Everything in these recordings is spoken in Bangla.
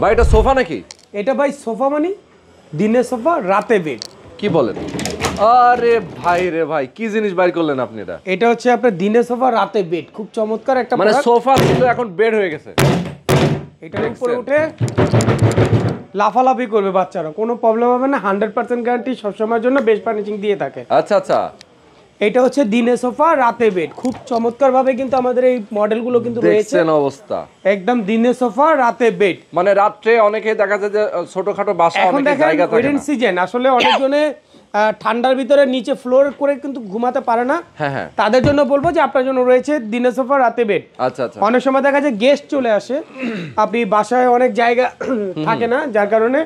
ভাই এটা সোফা নাকি? এটা ভাই সোফা মানে দিনে সোফা রাতে বেড। কি বলেন? আরে ভাই রে ভাই, কি জিনিস বাইর করলেন আপনি? এটা হচ্ছে আপনার দিনে সোফা রাতে বেড, খুব চমৎকার একটা মানে সোফা ছিল এখন বেড হয়ে গেছে। এটার উপরে উঠে লাফালাফি করবে বাচ্চারা, কোনো প্রবলেম হবে না। 100% গ্যারান্টি, সবসময়ের জন্য বেস্ট ফার্নিচিং দিয়ে থাকে। আচ্ছা আচ্ছা, এটা হচ্ছে দিনে সোফা রাতে বেড, খুব চমৎকার ভাবে কিন্তু আমাদের এই মডেলগুলো কিন্তু রয়েছে। দেখছেন অবস্থা, একদম দিনে সোফা রাতে বেড। মানে রাত্রে অনেকে দেখা যায় যে ছোটখাটো বাসা অনেক জায়গা থাকে না, সিজন আসলে অনেকজনে ঠান্ডার ভিতরে নিচে ফ্লোর করে কিন্তু ঘুমাতে পারে না। হ্যাঁ, তাদের জন্য বলবো যে আপনার জন্য রয়েছে দিনে সোফা রাতে বেড। আচ্ছা আচ্ছা। অনেক সময় দেখা যায় গেস্ট চলে আসে, আপনি বাসায় অনেক জায়গা থাকে না, যার কারণে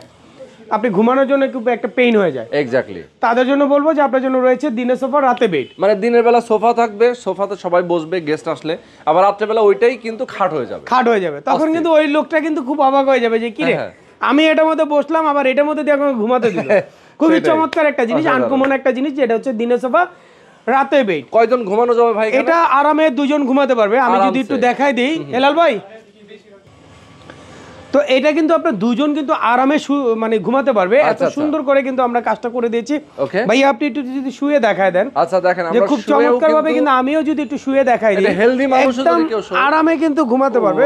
আপনি ঘুমানোর জন্য খুব একটা পেইন হয়ে যায়। এক্স্যাক্টলি, তাদের জন্য বলবো যে আপনার জন্য রয়েছে দিনে সোফা রাতে বেড। মানে দিনের বেলা সোফা থাকবে, সোফাতে সবাই বসবে গেস্ট আসলে, আবার রাত্রে বেলা ওইটাই কিন্তু খাট হয়ে যাবে। তখন কিন্তু ওই লোকটা কিন্তু খুব অবাক হয়ে যাবে যে কি রে, আমি এটার মধ্যে বসলাম আবার এটার মধ্যে দিয়ে ঘুমাতে দিল। খুবই চমৎকার একটা জিনিস, আনকমন একটা জিনিস, যেটা হচ্ছে দিনে সোফা রাতে বেড। কয়জন ঘুমানো যাবে ভাই? এটা আরামে দুজন ঘুমাতে পারবে। আমি যদি একটু দেখাই দিই হেলাল ভাই, তো এটা কিন্তু আপনার দুজন কিন্তু আরামে মানে ঘুমাতে পারবে, এত সুন্দর করে কিন্তু আমরা কাজটা করে দিয়েছি। ভাই আপনি একটু যদি শুয়ে দেখায় দেন। আচ্ছা দেখেন, আমরা খুব চমৎকার ভাবে কিন্তু আমিও যদি একটু শুয়ে দেখাই দিই, হেলদি মানুষ যদি কেউ আরামে কিন্তু ঘুমাতে পারবে।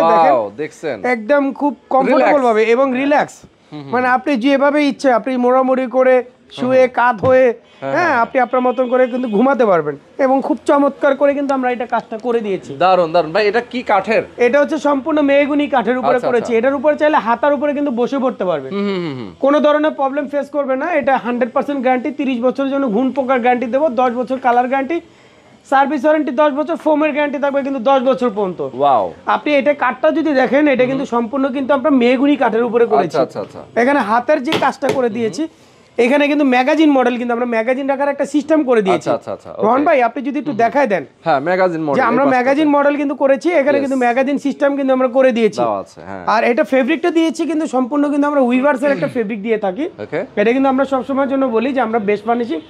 দেখছেন একদম খুব কমফোর্টেবল ভাবে এবং রিল্যাক্স, মানে আপনি যেভাবে ইচ্ছে আপনি মোড়ামুড়ি করে শুয়ে কাত হয়ে হ্যাঁ আপনি আপনার মতন করে কিন্তু ঘুমাতে পারবেন। এবং খুব চমৎকার করে কিন্তু আমরা এটা কাজটা করে দিয়েছি। দারুন দারুন ভাই। এটা কি কাঠের? এটা হচ্ছে সম্পূর্ণ মেহগনি কাঠের উপরে করেছি। এটার উপরে চাইলে হাতার উপরে কিন্তু বসে পড়তে পারবে, কোনো ধরনের প্রবলেম ফেস করবে না। এটা 100% গ্যারান্টি, 30 বছরের জন্য ঘুণ পোকার গ্যারান্টি দেবো, 10 বছর কালার গ্যারান্টি, সার্ভিস ওয়ারেন্টি 10 বছর, ফোমের গ্যারান্টি থাকবে কিন্তু 10 বছর পর্যন্ত। ওয়াও, আপনি এটা কাঠটা যদি দেখেন, এটা কিন্তু সম্পূর্ণ কিন্তু আমরা মেহগনি কাঠের উপরে করেছি। এখানে হাতের যে কাজটা করে দিয়েছি, এখানে কিন্তু ম্যাগাজিন মডেল, কিন্তু আমরা ম্যাগাজিন রাখার একটা সিস্টেম করে দিয়েছি। রোহন ভাই আপনি যদি একটু দেখায় দেন, হ্যাঁ ম্যাগাজিন মডেল, যে আমরা ম্যাগাজিন মডেল কিন্তু করেছি। এখানে কিন্তু ম্যাগাজিন সিস্টেম কিন্তু আমরা করে দিয়েছি। আর এটা ফেব্রিকটা দিয়েছি কিন্তু সম্পূর্ণ কিন্তু আমরা উইভার্স এর একটা ফেব্রিক দিয়ে থাকি। এটা কিন্তু আমরা সব সময়ের জন্য বলি যে আমরা বেস্ট ফার্নিশিং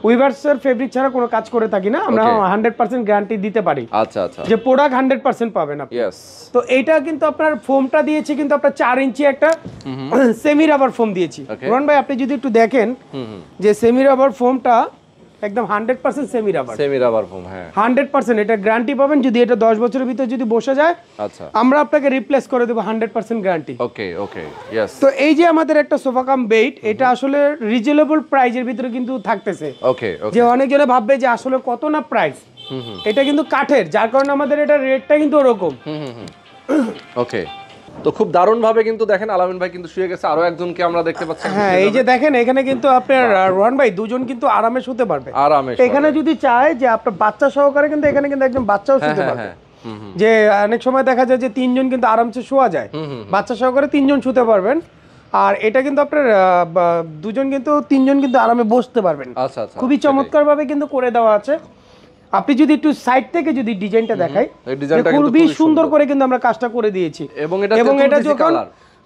উইভার্সের ফেব্রিক ছাড়া কোনো কাজ করে থাকি না। আমরা 100% গ্যারান্টি দিতে পারি। আচ্ছা আচ্ছা, যে প্রোডাক্ট 100% পাবেন আপনি। তো এইটা কিন্তু আপনার ফোমটা দিয়েছি কিন্তু আপনার 4 ইঞ্চি একটা সেমি রাবার ফোম দিয়েছি। রোহন ভাই আপনি যদি একটু দেখেন যে সেমি রাবার ফোমটা একদম 100% সেমি রাবার ফোম। হ্যাঁ 100% এটা গ্যারান্টি পাবেন। যদি এটা 10 বছরের ভিতরে যদি বসে যায়, আচ্ছা আমরা আপনাকে রিপ্লেস করে দেব 100% গ্যারান্টি। ওকে ওকে, ইয়েস। তো এই যে আমাদের একটা সোফা কাম বেড, এটা আসলে রিজনেবল প্রাইজের ভিতরে কিন্তু থাকতেছে। ওকে, যে অনেকজনে ভাববে যে আসলে কত না প্রাইস, এটা কিন্তু কাঠের, যার কারণে আমাদের এটা রেটটা কিন্তু ওরকম। ওকে, তো খুব দারুণ ভাবে কিন্তু দেখেন আলামিন ভাই কিন্তু শুয়ে গেছে, আরো একজনকে আমরা দেখতে পাচ্ছি। হ্যাঁ এই যে দেখেন, এখানে কিন্তু আপনার রোহন ভাই দুজন কিন্তু আরামে শুতে পারবে। এখানে যদি চায় যে আপনার বাচ্চা সহকারে কিন্তু এখানে কিন্তু একজন বাচ্চাও শুতে পারবে। যে অনেক সময় দেখা যায় যে 3 জন কিন্তু আরামসে শোয়া যায়, বাচ্চা সহকারে 3 জন শুতে পারবেন। আর এটা কিন্তু আপনার দুজন কিন্তু 3 জন কিন্তু আরামে বসতে পারবেন। খুবই চমৎকার ভাবে কিন্তু করে দেওয়া আছে। আপনি যদি একটু সাইড থেকে যদি ডিজাইনটা দেখাই, খুবই সুন্দর করে কিন্তু আমরা কাজটা করে দিয়েছি। এবং এটা যখন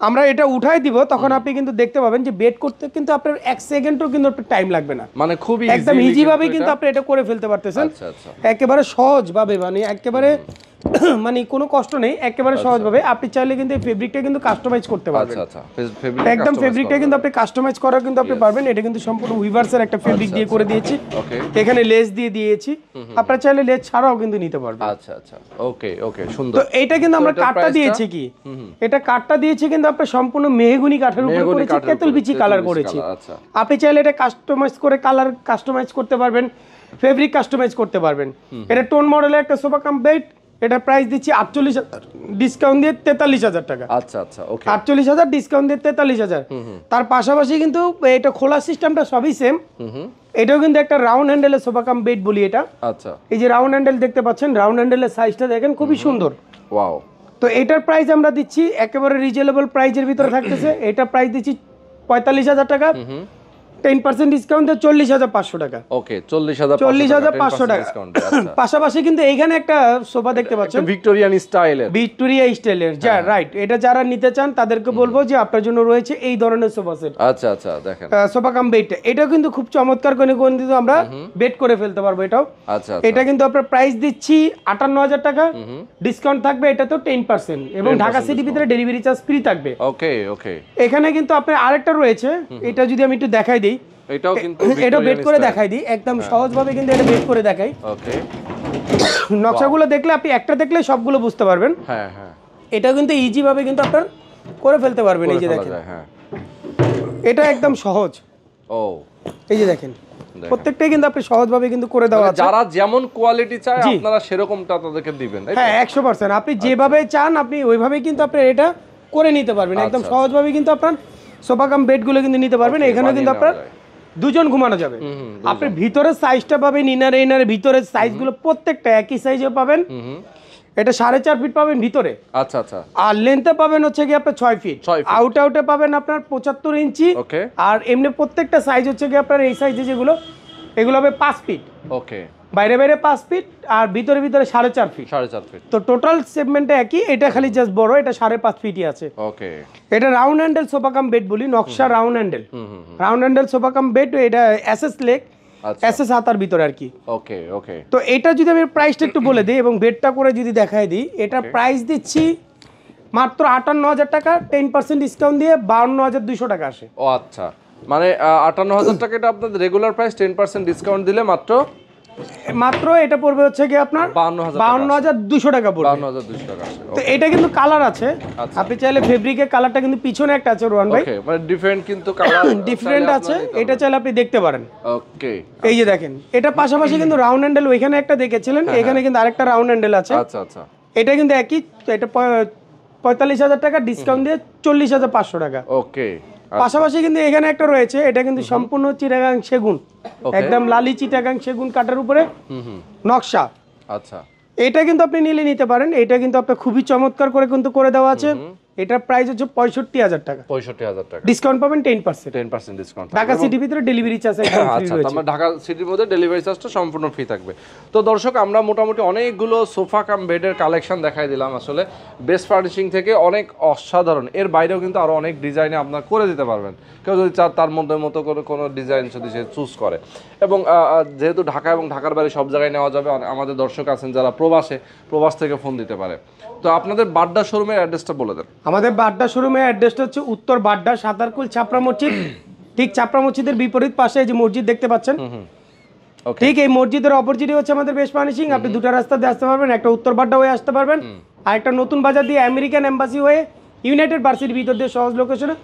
আমরা এটা উঠাই দিব, তখন আপনি কিন্তু দেখতে পাবেন যে বেড করতে কিন্তু আপনার 1 সেকেন্ডও কিন্তু টাইম লাগবে না। মানে খুবই একদম ইজি ভাবে কিন্তু আপনি এটা করে ফেলতে পারতেছেন। একেবারে সহজ ভাবে, মানে একেবারে মানে কোনো কষ্ট নেই, একেবারে সহজ ভাবে। আপনি চাইলে কিন্তু এই ফেব্রিকটা কিন্তু কাস্টমাইজ করতে পারবেন। একদম ফেব্রিকটা কিন্তু আপনি কাস্টমাইজ করা কিন্তু আপনি পারবেন। এটা কিন্তু সম্পূর্ণ উইভার্সের একটা ফেব্রিক দিয়ে করে দিয়েছি। এখানে লেস দিয়ে দিয়েছি, আপনারা চাইলে লেস ছাড়াও কিন্তু নিতে পারবেন। আচ্ছা আচ্ছা, ওকে ওকে, সুন্দর। তো এটা কিন্তু আমরা কাঠটা দিয়েছি কি, এটা কাঠটা দিয়েছি কিন্তু আমরা সম্পূর্ণ মেহগনি কাঠের উপর করেছি, তেঁতুল বিচি কালার করেছি। আপনি চাইলে এটা কাস্টমাইজ করে কালার কাস্টমাইজ করতে পারবেন, ফেব্রিক কাস্টমাইজ করতে পারবেন। এটা টোন মডেলের একটা সোফা কাম বেড, এটা প্রাইস দিচ্ছি 48,000, ডিসকাউন্ট দিয়ে 43,000 টাকা। আচ্ছা আচ্ছা, ওকে, 48,000 ডিসকাউন্ট দিয়ে 43,000। তার পাশাপাশি কিন্তু এটা খোলা সিস্টেমটা সবই সেম। এটাও কিন্তু একটা রাউন্ড হ্যান্ডেলের সোফা কাম বেড বলি এটা। আচ্ছা, এই যে রাউন্ড হ্যান্ডেল দেখতে পাচ্ছেন, রাউন্ড হ্যান্ডেলের সাইজটা দেখেন খুবই সুন্দর। ওয়াও। তো এটার প্রাইস আমরা দিচ্ছি একেবারে রিজনেবল প্রাইজের ভিতরে থাকতেছে। এটা প্রাইস দিচ্ছি 45,000 টাকা। 10% ডিসকাউন্ট দিয়ে 40,500 টাকা। ওকে 40,500 টাকা। পাশাপাশি কিন্তু এইখানে একটা সোফা দেখতে পাচ্ছেন ভিক্টোরিয়ান স্টাইলের যা রাইট, এটা যারা নিতে চান তাদেরকে বলবো যে আপনার জন্য রয়েছে এই ধরনের সোফা সেট। আচ্ছা আচ্ছা দেখেন সোফা কাম বেড, এটা কিন্তু খুব চমৎকার করে কিন্তু আমরা বেড করে ফেলতে পারবো এটাও। আচ্ছা এটা কিন্তু আপনার প্রাইস দিচ্ছি 58,000 টাকা, ডিসকাউন্ট থাকবে এটা তো 10% এবং ঢাকা সিটির ভিতরে ডেলিভারি চার্জ ফ্রি থাকবে। ওকে ওকে। এখানে কিন্তু আপনার আরেকটা রয়েছে, এটা যদি আমি একটু দেখাই দিই, এটাও কিন্তু এটা বেড করে দেখাই দিই একদম সহজভাবে, কিন্তু এটা বেড করে দেখাই। ওকে, নকশাগুলো দেখলে আপনি একটা দেখলে সবগুলো বুঝতে পারবেন। হ্যাঁ হ্যাঁ, এটা কিন্তু ইজি ভাবে কিন্তু আপনার করে ফেলতে পারবেন। এই যে দেখেন, হ্যাঁ এটা একদম সহজ। ও এই যে দেখেন, প্রত্যেকটাই কিন্তু আপনি সহজভাবে কিন্তু করে দেওয়া আছে। যারা যেমন কোয়ালিটি চায় আপনারা সেরকমটা তাদেরকে দিবেন। হ্যাঁ 100%, আপনি যেভাবে চান আপনি ওইভাবেই কিন্তু আপনি এটা করে নিতে পারবেন। একদম সহজভাবে কিন্তু আপনার সোফা কাম বেডগুলো কিন্তু নিতে পারবেন। এখানে কিন্তু আপনার দুজন ঘুমানো যাবে। আপনি ভিতরের সাইজটা পাবেন, ইনারের ভিতরের সাইজগুলো প্রত্যেকটা একই সাইজে পাবেন। এটা 4.5 ফিট পাবেন ভিতরে। আচ্ছা আচ্ছা। আর লেন্থে পাবেন হচ্ছে কি আপনার 6 ফিট। আউটে পাবেন আপনার 75 ইঞ্চি। ওকে। আর এমনি প্রত্যেকটা সাইজ হচ্ছে কি আপনার এই সাইজে যেগুলো এগুলো হবে 5 ফিট। ওকে। বাইরে 5 ফিট আর ভিতরে 4.5 ফিট। 4.5 ফিট। তো টোটাল সেগমেন্টটা একই, এটা খালি জাস্ট বড়, এটা 5.5 ফিটই আছে। ওকে। এটা round handle sofa cum bed বলি, নকশা round handle sofa cum bed. এটা এসএস লেগ, এসএস হাতার ভিতরে আর কি। ওকে ওকে। তো এটা যদি আমি প্রাইসটা একটু বলে দিই এবং বেডটা করে যদি দেখাই দিই, এটা প্রাইস দিচ্ছি মাত্র 58,000 টাকা, 10% ডিসকাউন্ট দিয়ে 52,200 টাকা আসে। ও আচ্ছা, মানে 58,000 টাকা এটা আপনাদের রেগুলার প্রাইস, 10% ডিসকাউন্ট দিলে মাত্র এটা পড়বে হচ্ছে কি আপনার 52,200 টাকা পড়বে। 52,200 টাকা আসে। তো এটা কিন্তু কালার আছে, আপনি চাইলে ফেব্রিকের কালারটা কিন্তু পিছনে একটা আছে রোহান ভাই। ওকে, মানে ডিফারেন্ট কিন্তু কালার ডিফারেন্ট আছে, এটা চাইলে আপনি দেখতে পারেন। ওকে। এই যে দেখেন, এটা পাশাপাশি কিন্তু রাউন্ড হ্যান্ডেল ওইখানে একটা দেখেছিলেন, এখানে কিন্তু আরেকটা রাউন্ড হ্যান্ডেল আছে। আচ্ছা আচ্ছা। এটা কিন্তু একই, এটা 45,000 টাকা ডিসকাউন্ট দিয়ে 40,500 টাকা। ওকে। পাশাপাশি কিন্তু এখানে একটা রয়েছে, এটা কিন্তু সম্পূর্ণ চিটাগাং সেগুন, একদম লালি চিটাগাং সেগুন কাঠের উপরে নকশা। আচ্ছা, এটা কিন্তু আপনি নিতে পারেন। এটা কিন্তু আপনার খুবই চমৎকার করে কিন্তু করে দেওয়া আছে। এটার প্রাইস হচ্ছে 65,000 টাকা। 65,000 টাকা ডিসকাউন্ট পাবেন 10%। 10% ডিসকাউন্ট ঢাকা সিটির ভিতরে ডেলিভারি চার্জ একদম ফ্রি আচ্ছা, রয়েছে। আমরা ঢাকা সিটির মধ্যে ডেলিভারি চার্জটা সম্পূর্ণ ফ্রি থাকবে। তো দর্শক, আমরা মোটামুটি অনেকগুলো সোফা কাম বেডের কালেকশন দেখাই দিলাম। আসলে বেস্ট ফার্নিশিং থেকে অনেক অসাধারণ, এর বাইরেও কিন্তু আরো অনেক ডিজাইনে আপনারা করে দিতে পারবেন। কেউ যদি চান তার মতো করে কোনো ডিজাইন যদি সে চুজ করে, এবং যেহেতু ঢাকা এবং ঢাকার বাইরে সব জায়গায় নেওয়া যাবে, আমাদের দর্শক আছেন যারা প্রবাস থেকে ফোন দিতে পারে। তো আপনাদের বাড্ডা শোরুমের অ্যাড্রেসটা বলে দেন। আমাদের বাড্ডা শোরুমের অ্যাড্রেসটা হচ্ছে উত্তর বাড্ডা, সাতারকুল ছাপড়া মসজিদ। ঠিক ছাপড়া মসজিদের বিপরীত পাশে যে মসজিদ দেখতে পাচ্ছেন, ঠিক এই মসজিদের অপোজিটে হচ্ছে আমাদের বেস্ট ফার্নিশিং। আপনি দুটো রাস্তা দিয়ে আসতে পারবেন, একটা উত্তর বাড্ডা হয়ে আসতে পারবেন, আর একটা নতুন বাজার দিয়ে আমেরিকান এম্বাসি হয়ে ইউনাইটেড ভার্সিটির ভিতর দিয়ে সহজ লোকেশনে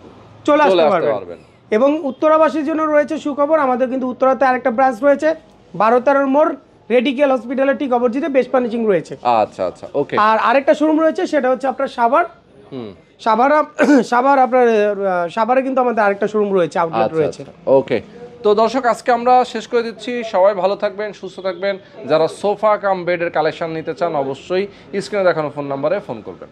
চলে আসতে পারবেন। এবং উত্তরাবাসীর জন্য রয়েছে সুখবর, আমাদের কিন্তু উত্তরাতে আরেকটা ব্রাঞ্চ রয়েছে 12-13 মোড় রেডিকেল হসপিটালের ঠিক অপোজিটে বেস্ট ফার্নিশিং রয়েছে। আচ্ছা আচ্ছা, ওকে। আর আরেকটা শোরুম রয়েছে, সেটা হচ্ছে আপনার সাভারে কিন্তু আমাদের আরেকটা শোরুম রয়েছে, আউটলেট রয়েছে। ওকে। তো দর্শক, আজকে আমরা শেষ করে দিচ্ছি। সবাই ভালো থাকবেন, সুস্থ থাকবেন। যারা সোফা কাম বেডের কালেকশন নিতে চান অবশ্যই স্ক্রিনে দেখানো ফোন নাম্বারে ফোন করবেন।